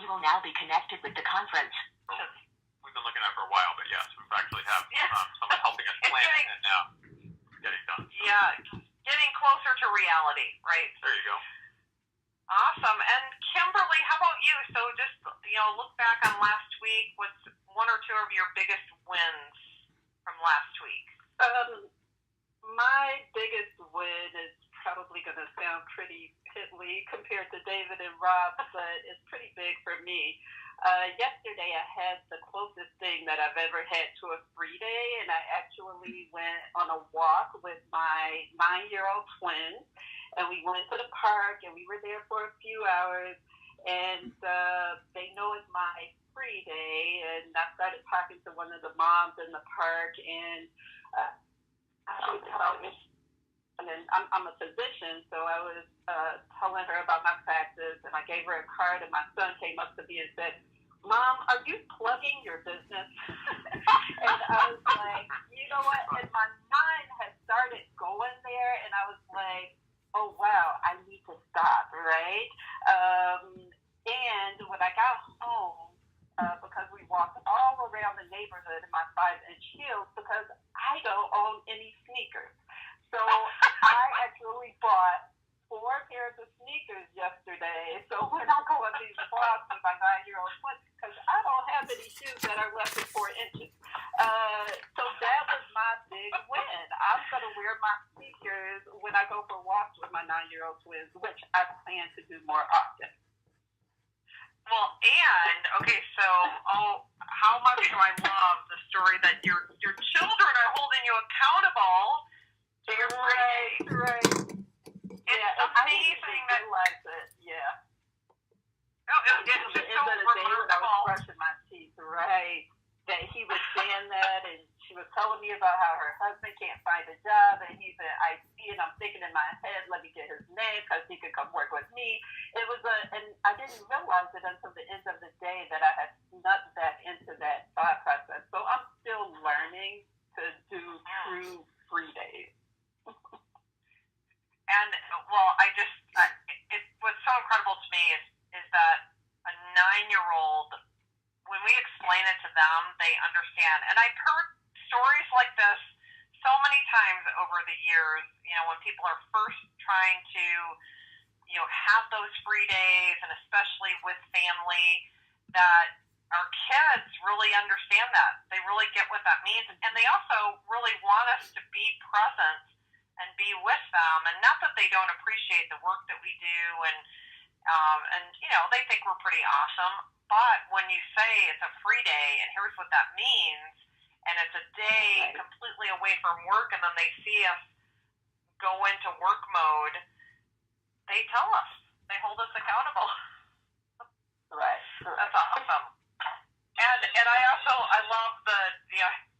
will now be connected with the conference. We've been looking at it for a while, but yes, we've actually have someone helping us plan it, and now it's getting done. Yeah, getting closer to reality, right? There you go. Awesome. And Kimberly, how about you? So just, look back on last week. What's one or two of your biggest wins from last week? My biggest win is probably going to sound pretty piddly compared to David and Rob, but it's pretty big for me. Yesterday I had the closest thing that I've ever had to a free day, and I actually went on a walk with my 9-year-old twin, and we went to the park, and we were there for a few hours, and they know it's my free day, and I started talking to one of the moms in the park, and I'm a physician, so I was telling her about my practice, and I gave her a card, and my son came up to me and said, "Mom, are you plugging your business?" And I was like, you know what? And my mind had started going there, and I was like, oh, wow, I need to stop, right? And when I got home, because we walked all around the neighborhood in my 5-inch heels, because I don't own any sneakers. So I actually bought 4 pairs of sneakers yesterday. So when I go on these walks with my 9-year-old twin, because I don't have any shoes that are less than 4 inches. So that was my big win. I'm going to wear my sneakers when I go for walks with my 9-year-old twins, which I plan to do more often. Well, and, okay, so, how much do I love the story that your children are holding you accountable to your free day. Right. It's amazing that... realize it, yeah. Oh, it's just so remarkable. When I was brushing my teeth, right, that he was saying that, and she was telling me about how her husband can't find a job, and he's an IT, and I'm thinking in my head, let me get his name, because he could come work with me. It was and I didn't realize it until the end of the day that I had snuck that into that thought process. So I'm still learning to do true free days. And, well, it was so incredible to me is that a 9-year-old, when we explain it to them, they understand. And I've heard stories like this so many times over the years, when people are first trying to, have those free days, and especially with family, that our kids really understand that. They really get what that means. And they also really want us to be present and be with them. And not that they don't appreciate the work that we do, and they think we're pretty awesome. But when you say it's a free day, and here's what that means, and it's a day completely away from work, and then they see us go into work mode, they tell us. They hold us accountable. Right. That's awesome. And I love the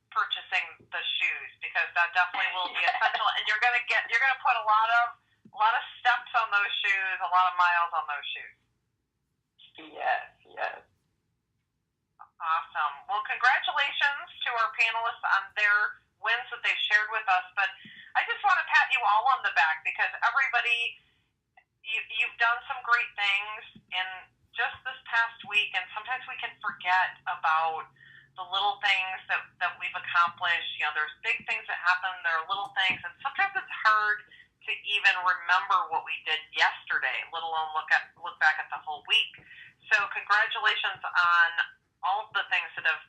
purchasing the shoes, because that definitely will be essential. And you're gonna put a lot of steps on those shoes, a lot of miles on those shoes. Yes. Awesome. Well, congratulations to our panelists on their wins that they've shared with us. But I just want to pat you all on the back, because everybody, you've done some great things in just this past week, and sometimes we can forget about the little things that we've accomplished. There's big things that happen, there are little things, and sometimes it's hard to even remember what we did yesterday, let alone look back at the whole week. So congratulations on all of the things that have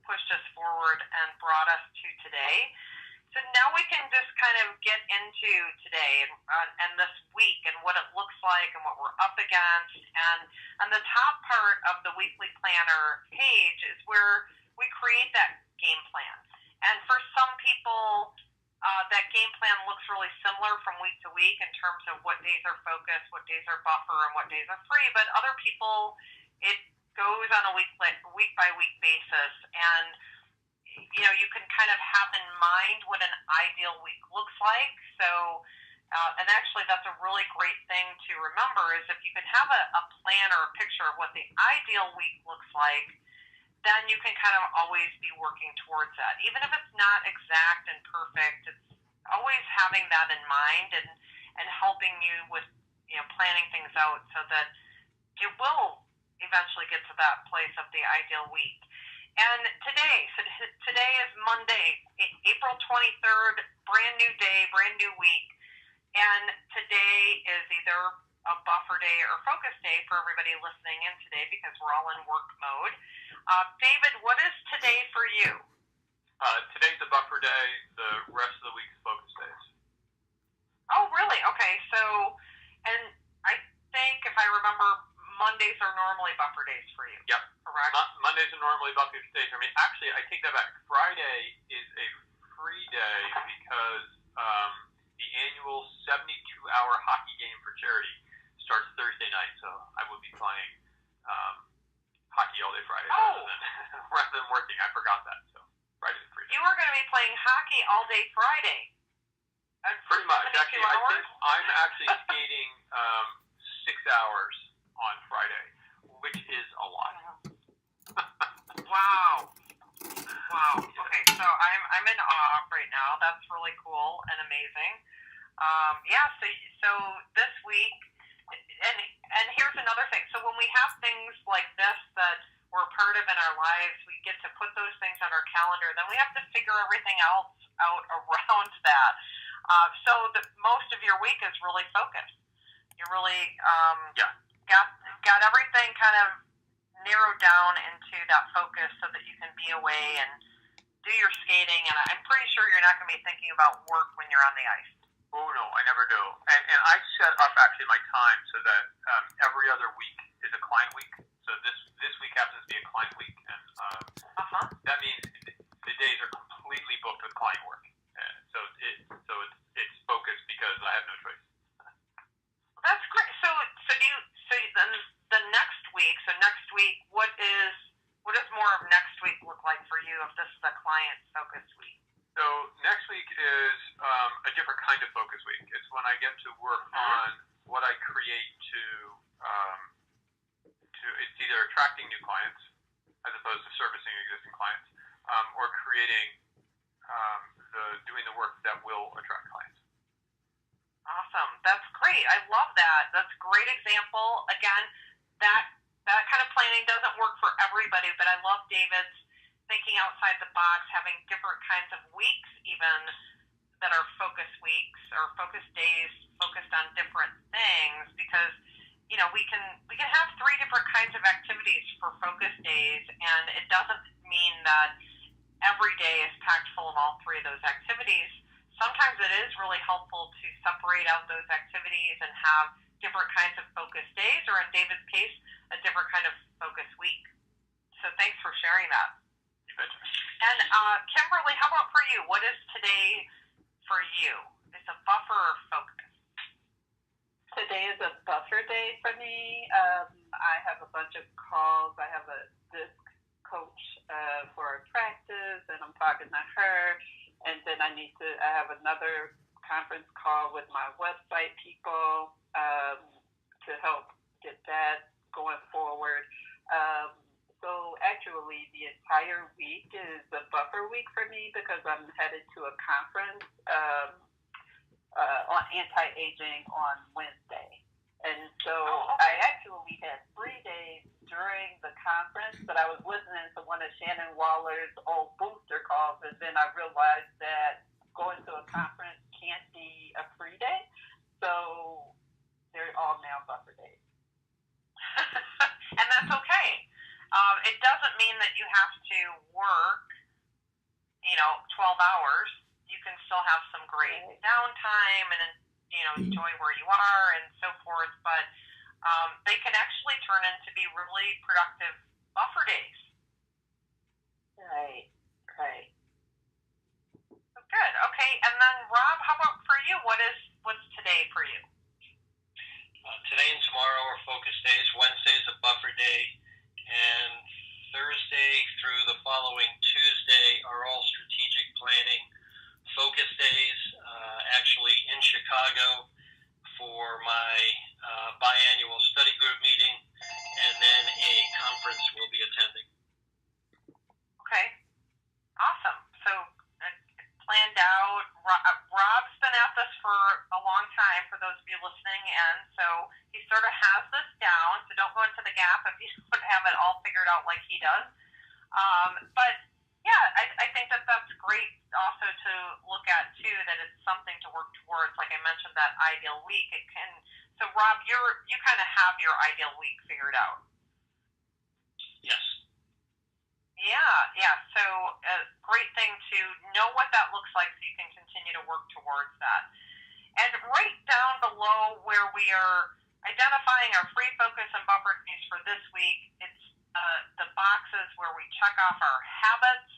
pushed us forward and brought us to today. So now we can just kind of get into today and this week and what it looks like and what we're up against. And on the top part of the weekly planner page is where we create that game plan. And for some people, that game plan looks really similar from week to week in terms of what days are focused, what days are buffer, and what days are free. But other people, it goes on a week by week basis. And you can kind of have in mind what an ideal week looks like. So, and actually that's a really great thing to remember, is if you can have a plan or a picture of what the ideal week looks like, then you can kind of always be working towards that. Even if it's not exact and perfect, it's always having that in mind and helping you with, planning things out so that it will eventually get to that place of the ideal week. And today is Monday, April 23rd, brand new day, brand new week. And today is either a buffer day or focus day for everybody listening in today because we're all in work mode. David, what is today for you? Today's a buffer day. The rest of the week is focus days. Oh, really? Okay. So, and I think if I remember, Mondays are normally buffer days for you. Yep. Correct? Mondays are normally buffer days for me. Actually, I take that back. Friday is a free day because the annual 72-hour hockey game for charity starts Thursday night, so I will be playing hockey all day Friday rather than working. I forgot that, so Friday's a free day. You are going to be playing hockey all day Friday. Pretty much. Actually, I think I'm actually skating 6 hours on Friday, which is a lot. Wow. Okay, so I'm in awe right now. That's really cool and amazing. So this week, and here's another thing. So when we have things like this that we're part of in our lives, we get to put those things on our calendar. Then we have to figure everything else out around that. So most of your week is really focused. You really got everything kind of narrowed down into that focus so that you can be away and do your skating. And I'm pretty sure you're not going to be thinking about work when you're on the ice. Oh, no, I never do. And I set up actually my time so that every other week is a client week. So this week happens to be a client week. And that means the days are completely booked with client work. So it's focused because I have no choice. That's great. So then the next week, what does more of next week look like for you if this is a client focused week? So next week is a different kind of focus week. It's when I get to work on what I create to it's either attracting new clients as opposed to servicing existing clients, or creating doing the work that will attract clients. Awesome. That's great. I love that. That's a great example. Again, that kind of planning doesn't work for everybody, but I love David's thinking outside the box, having different kinds of weeks even that are focus weeks or focus days focused on different things because, we can have 3 different kinds of activities for focus days, and it doesn't mean that every day is packed full of all 3 of those activities. Sometimes it is really helpful to separate out those activities and have different kinds of focus days, or in David's case, a different kind of focus week. So thanks for sharing that. You betcha. And Kimberly, how about for you? What is today for you? Is a buffer or focus? Today is a buffer day for me. I have a bunch of calls. I have a disc coach for a practice, and I'm talking to her. And then I have another conference call with my website people to help get that going forward. So actually the entire week is a buffer week for me because I'm headed to a conference on anti-aging on Wednesday. And so I actually had 3 days during the conference, but I was listening to one of Shannon Waller's old booster calls, and then I realized that going to a conference can't be a free day. So they're all now buffer days. And that's okay. It doesn't mean that you have to work, 12 hours. You can still have some great downtime and, enjoy where you are and so forth. But they can actually turn into be really productive buffer days. Right. Good. Okay. And then Rob, how about for you? What's today for you? Today and tomorrow are focus days. Wednesday is a buffer day, and Thursday through the following Tuesday are all strategic planning focus days. Actually in Chicago for my biannual study group meeting, and then a conference we'll be attending. Okay. Awesome. So planned out. Rob's been at this for a long time, for those of you listening in, so he sort of has this down, so don't go into the gap if you don't have it all figured out like he does. But yeah, I think that that's great also to look at too, that it's something to work towards. Like I mentioned, that ideal week. So Rob, you kind of have your ideal week figured out. Yes. Yeah. So a great thing to know what that looks like so you can continue to work towards that. And right down below where we are identifying our free focus and buffer days for this week, it's the boxes where we check off our habits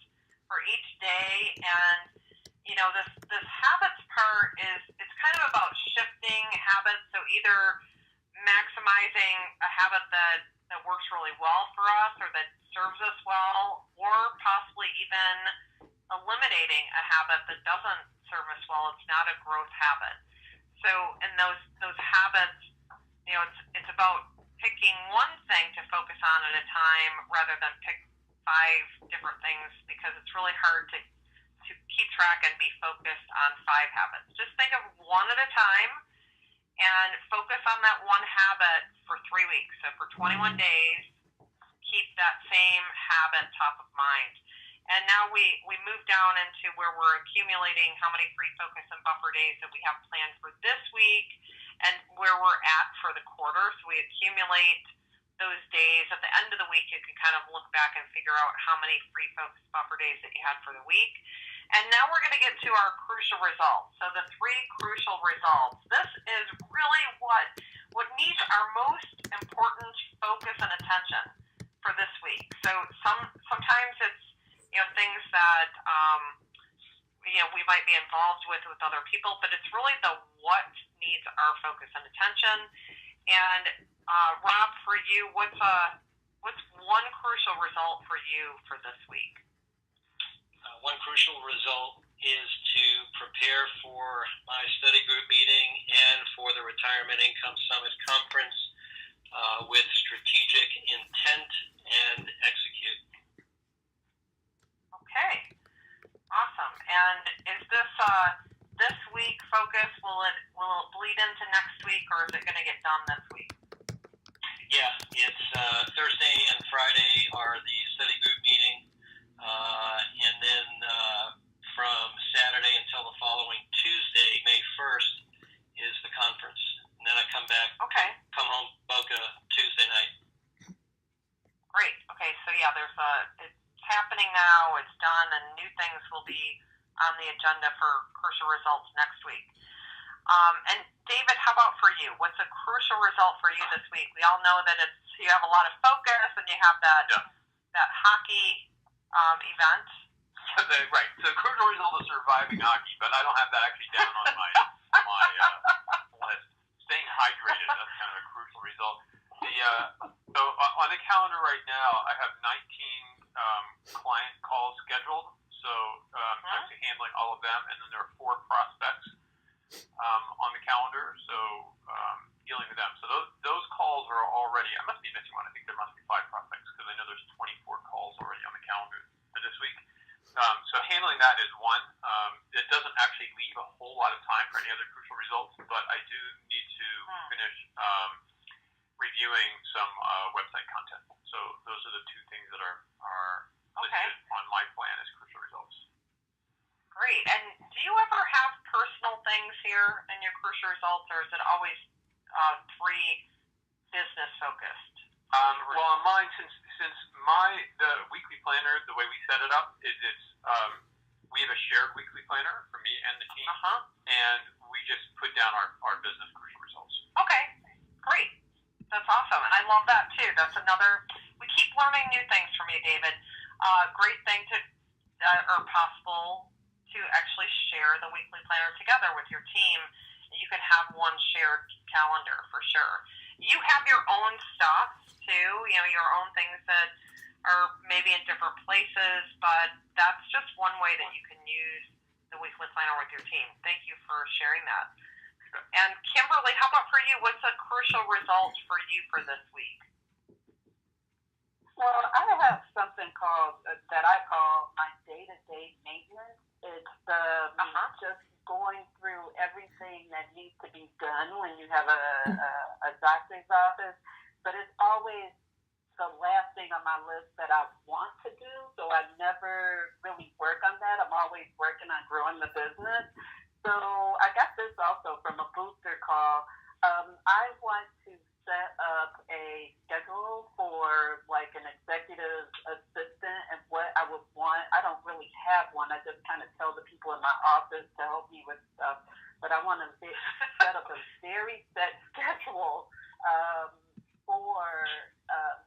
for each day. And this habits part it's kind of about shifting habits. So either maximizing a habit that works really well for us or that serves us well, or possibly even eliminating a habit that doesn't serve us well. It's not a growth habit. So in those habits, it's about picking one thing to focus on at a time rather than pick 5 different things, because it's really hard to keep track and be focused on 5 habits. Just think of one at a time and focus on that one habit for 3 weeks. So for 21 days, keep that same habit top of mind. And now we move down into where we're accumulating how many free focus and buffer days that we have planned for this week and where we're at for the quarter. So we accumulate those days. At the end of the week, you can kind of look back and figure out how many free focus buffer days that you had for the week. And now we're going to get to our crucial results. So the 3 crucial results. This is really what needs our most important focus and attention for this week. So sometimes it's things that we might be involved with other people, but it's really the what needs our focus and attention. And Rob, for you, what's one crucial result for you for this week? One crucial result is to prepare for my study group meeting and for the Retirement Income Summit Conference with strategic intent and execute. Okay, awesome. And is this week focus, will it bleed into next week, or is it going to get done this week? Yeah, it's Thursday and Friday are the study group meeting, and then from Saturday until the following Tuesday, May 1st, is the conference. And then I come back, come home, Boca Tuesday night. Great. Okay, so yeah, it's happening now, it's done, and new things will be on the agenda for crucial results next week. And David, how about for you? What's a crucial result for you this week? We all know that you have a lot of focus and you have that hockey event. Right. So crucial result is surviving hockey, but I don't have that actually down on my list. Staying hydrated, that's kind of a crucial result. So on the calendar right now, I have 19 client calls scheduled. So actually handling all of them, and then there are 4 prospects on the calendar. So dealing with them. So those calls are already. I must be missing one. I think there must be 5 prospects because I know there's 24 calls already on the calendar for this week. So handling that is one. It doesn't actually leave a whole lot of time for any other crucial results, but I do need to finish reviewing some website content. So those are the 2 things that are listed on my plan as crucial results. Great. And do you ever have personal things here in your crucial results, or is it always 3 business focused? Well, on mine, since the weekly planner, the way we set it up is we have a shared weekly planner for me and the team, and we just put down our business crucial results. Okay, great. That's awesome, and I love that too. That's another. We keep learning new things from you, David. Great thing or possible to actually share the weekly planner together with your team. You could have one shared calendar for sure. You have your own stuff too, your own things that are maybe in different places, but that's just one way that you can use the weekly planner with your team. Thank you for sharing that. And Kimberly, how about for you? What's a crucial result for you for this week? Well, I have something that I call my day-to-day maintenance. It's just going through everything that needs to be done when you have a doctor's office, but it's always the last my list that I want to do, so I never really work on that. I'm always working on growing the business. So I got this also from a booster call. I want to set up a schedule for like an executive assistant and what I would want. I don't really have one. I just kind of tell the people in my office to help me with stuff. But I want to set up a very set schedule for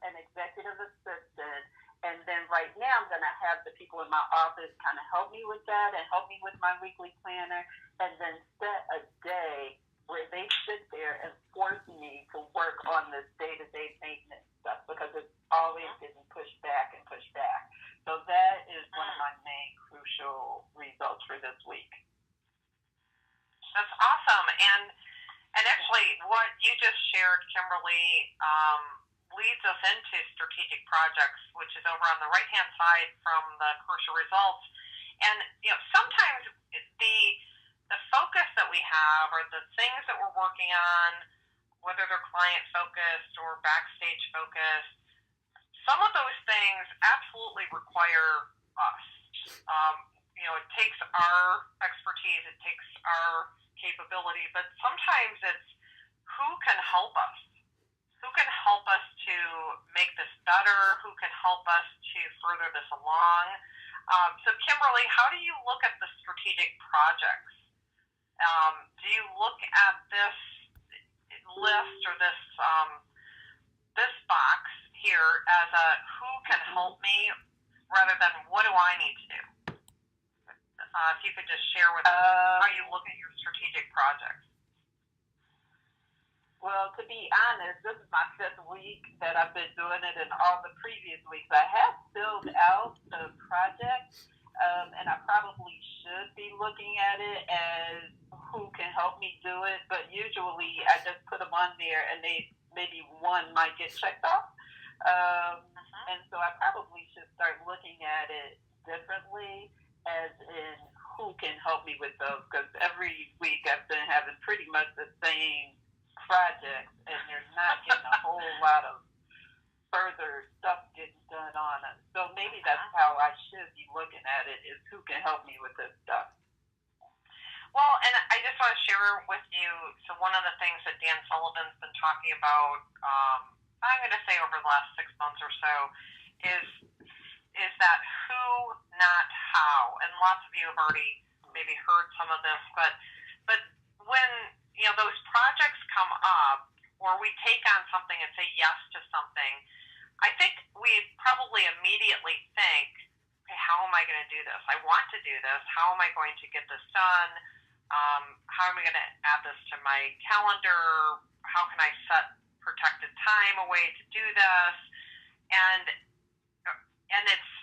an executive assistant. And then right now I'm going to have the people in my office kind of help me with that and help me with my weekly planner, and then set a day where they sit there and force me to work on this day-to-day maintenance stuff, because it's always getting pushed back and pushed back. So that is one of my main crucial results for this week. That's awesome. And actually, what you just shared, Kimberly, leads us into strategic projects, which is over on the right-hand side from the crucial results. And sometimes the focus that we have, or the things that we're working on, whether they're client-focused or backstage-focused, some of those things absolutely require us. It takes our expertise, it takes our capability, but sometimes it's who can help us. Who can help us to make this better? Who can help us to further this along? So, Kimberly, how do you look at the strategic projects? Do you look at this list or this box here as a who can help me rather than what do I need to do? If you could just share with us how you look at your strategic projects. Well, to be honest, this is my 5th week that I've been doing it, and all the previous weeks I have filled out the project, and I probably should be looking at it as who can help me do it, but usually I just put them on there and maybe one might get checked off. And so I probably should start looking at it differently, as in who can help me with those, because every week I've been having pretty much the same projects, and there's not getting a whole lot of further stuff getting done on it. So maybe that's how I should be looking at it, is who can help me with this stuff. Well, and I just want to share with you, so one of the things that Dan Sullivan's been talking about, I'm going to say over the last 6 months or so, is that who, not how. And lots of you have already maybe heard some of this, but when those projects come up, or we take on something and say yes to something, I think we probably immediately think, okay, how am I going to do this? I want to do this. How am I going to get this done? How am I going to add this to my calendar? How can I set protected time away to do this? And it's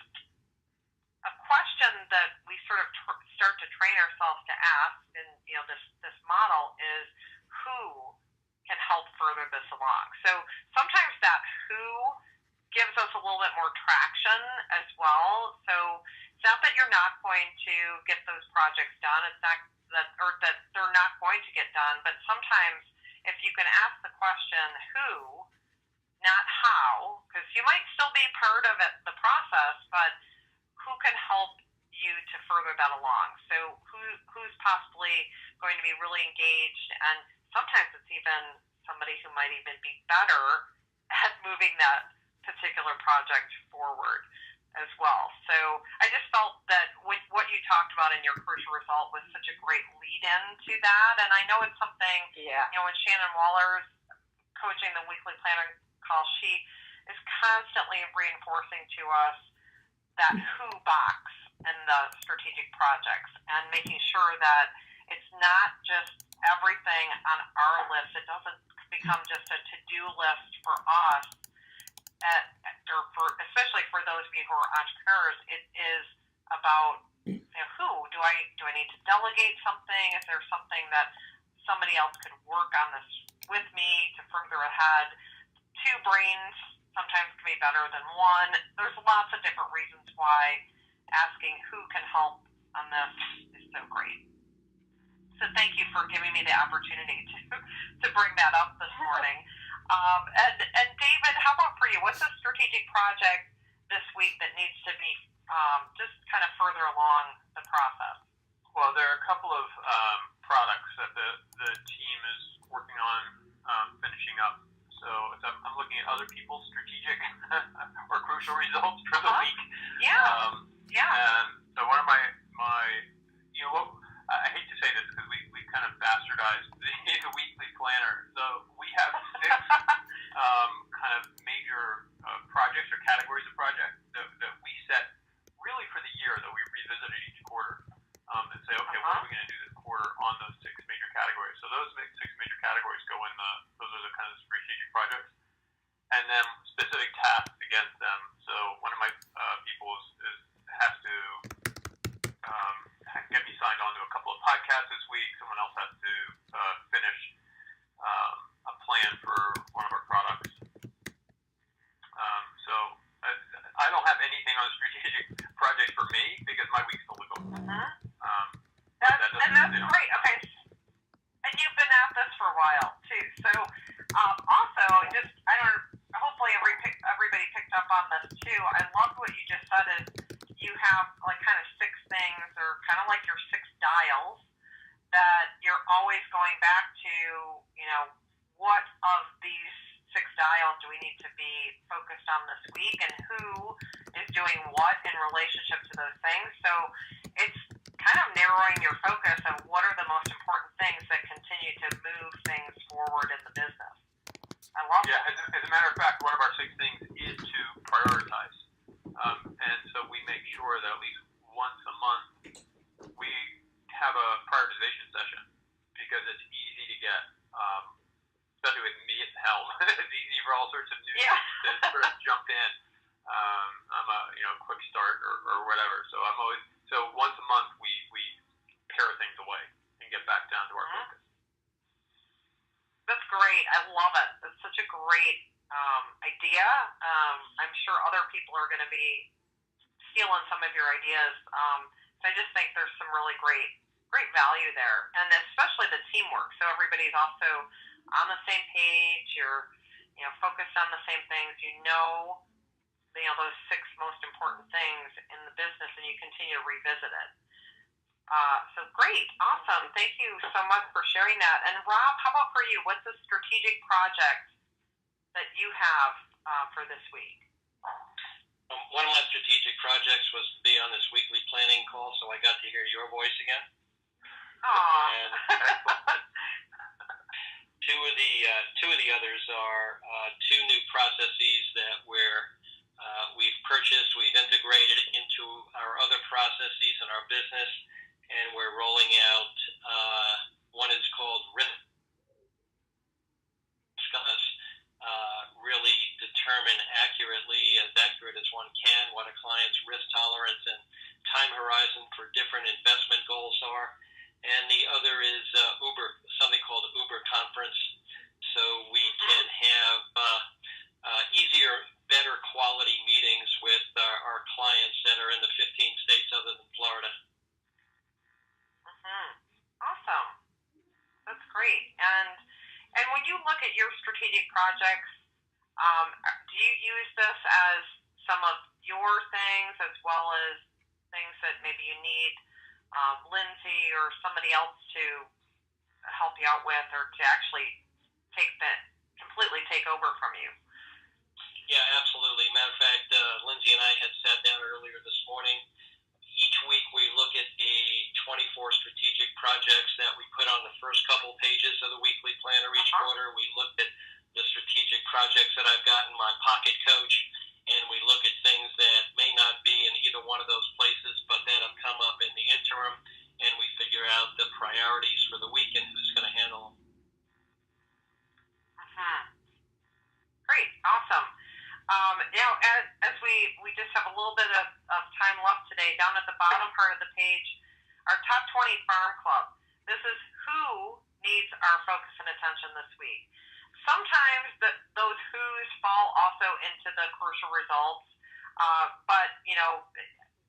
a question that we sort of start to train ourselves to ask in this model is who can help further this along. So sometimes that who gives us a little bit more traction as well. So it's not that you're not going to get those projects done. It's not that they're not going to get done. But sometimes if you can ask the question who, not how, because you might still be part of the process, but who can help you to further that along? So who's possibly going to be really engaged, and sometimes it's even somebody who might even be better at moving that particular project forward as well. So I just felt that what you talked about in your crucial result was such a great lead-in to that, and I know it's something, when Shannon Waller's coaching the weekly planner call, she is constantly reinforcing to us that who box in the strategic projects, and making sure that it's not just everything on our list. It doesn't become just a to-do list for us, especially for those of you who are entrepreneurs. It is about who do I need to delegate something? Is there something that somebody else could work on this with me to further ahead? 2 brains sometimes can be better than one. There's lots of different reasons why asking who can help on this is so great. So thank you for giving me the opportunity to bring that up this morning. And David, how about for you? What's a strategic project this week that needs to be just kind of further along the process? Well, there are a couple of products that the team is working on finishing up. So I'm looking at other people's strategic or crucial results for the week. Yeah. And so one of my I hate to say this because we kind of bastardized the weekly planner. So we have 6 kind of major projects or categories of projects that we set really for the year that we revisited each quarter and say, okay, what are we going to do this quarter on those 6 major categories? So those 6 major categories go in those are the kind of strategic projects, and then specific tasks against them. So one of my people has to get me signed on to a couple of podcasts this week. Someone else has to finish a plan for one of our products. So I don't have anything on strategic project for me because my week's still to go. That's great. Okay. And you've been at this for a while too. So also, hopefully everybody picked up on this too. I love what you just said is you have like kind of 6 things or kind of like your 6 dials that you're always going back to, what of these 6 dials do we need to be focused on this week and who is doing what in relationship to those things. So it's kind of narrowing your focus on what are the most important things that continue to move things forward in the business. I love that. Yeah, as a matter of fact, one of our 6 things is to prioritize. And so we make sure that at least once a month we have a prioritization session because it's easy to get, especially with me at the helm, it's easy for all sorts of new things to sort of jump in. I'm a quick start or whatever. So once a month we pare things away and get back down to our focus. That's great. I love it. That's such a great idea. I'm sure other people are going to be stealing some of your ideas. So I just think there's some really great value there, and especially the teamwork. So everybody's also on the same page. You're focused on the same things. Those 6 most important things in the business, and you continue to revisit it. So great, awesome. Thank you so much for sharing that. And Rob, how about for you? What's a strategic project that you have for this week? One of my strategic projects was to be on this weekly planning call, so I got to hear your voice again. And two of the others are 2 new processes that we've purchased, we've integrated into our other processes in our business, and we're rolling out. One is called risk. Really determine accurately, as accurate as one can, what a client's risk tolerance and time horizon for different investment goals are. And the other is something called Uber Conference, so we can have easier, better quality meetings with our clients that are in the 15 states other than Florida. Awesome. That's great. And when you look at your strategic projects, do you use this as some of your things as well as things that maybe you need Lindsay or somebody else to help you out with, or to actually completely take over from you? Yeah, absolutely. Matter of fact, Lindsay and I had sat down earlier this morning. Each week we look at the 24 strategic projects that we put on the first couple pages of the weekly planner each quarter. We looked at the strategic projects that I've got in my pocket coach, and we look at things that may not be in either one of those places, but that have come up in the interim, and we figure out the priorities for the week and who's going to handle them. Great, awesome. As we just have a little bit of time left today, down at the bottom part of the page, our top 20 farm club. This is who needs our focus and attention this week. Sometimes those who's fall also into the crucial results. But,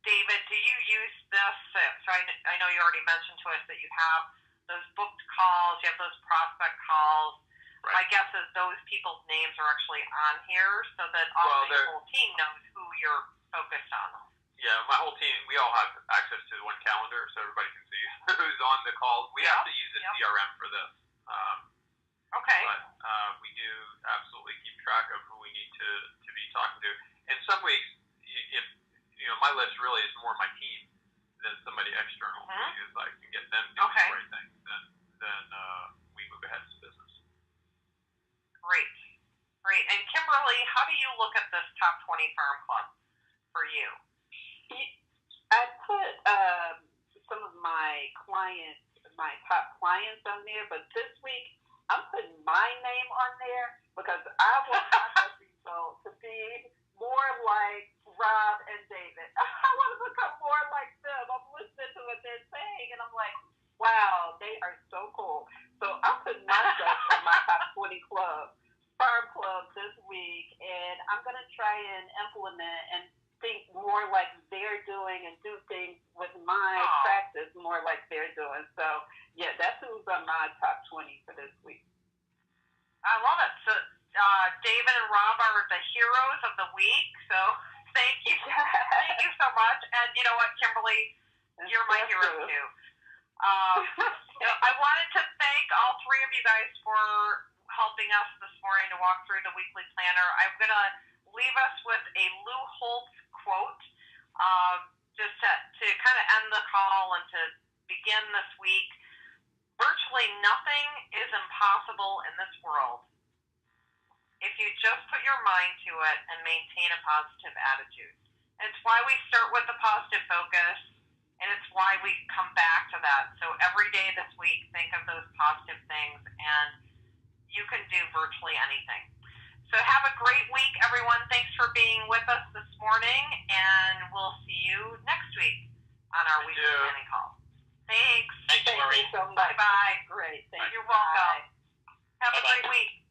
David, do you use this? So I know you already mentioned to us that you have those booked calls, you have those prospect calls. Right. My guess is those people's names are actually on here so that your whole team knows who you're focused on. Yeah, my whole team, we all have access to one calendar, so everybody can see who's on the calls. We have to use a CRM for this. Okay. But we do absolutely keep track of who we need to be talking to. In some weeks, if my list really is more my team than somebody external, because I can get them doing the right things, then we move ahead as a business. Great. And Kimberly, how do you look at this top 20 farm club for you? I put some of my top clients on there, but this week I'm putting my name on there because I want my results to be more like Rob and David. I want to become more like them. I'm listening to what they're saying, and I'm like, wow, they are so cool. So I'm putting myself in my top 20 farm club this week, and I'm going to try and implement and think more like they're doing and do things with my practice more like they're doing. So, yeah, that's who's on my top 20 for this week. I love it. So, David and Rob are the heroes of the week. So, thank you. Thank you so much. And you know what, Kimberly? You're my hero, too. I wanted to thank all three of you guys for helping us this morning to walk through the weekly planner. I'm going to leave us with a Lou Holtz quote just to kind of end the call and to begin this week. Virtually nothing is impossible in this world if you just put your mind to it and maintain a positive attitude. And it's why we start with a positive focus, and it's why we come back to that. So every day this week, think of those positive things, and you can do virtually anything. So have a great week, everyone. Thanks for being with us this morning, and we'll see you next week on our weekly planning call. Thanks. Thanks, Marie. Thank you so much. Bye-bye. Great. You're welcome. Have a great week.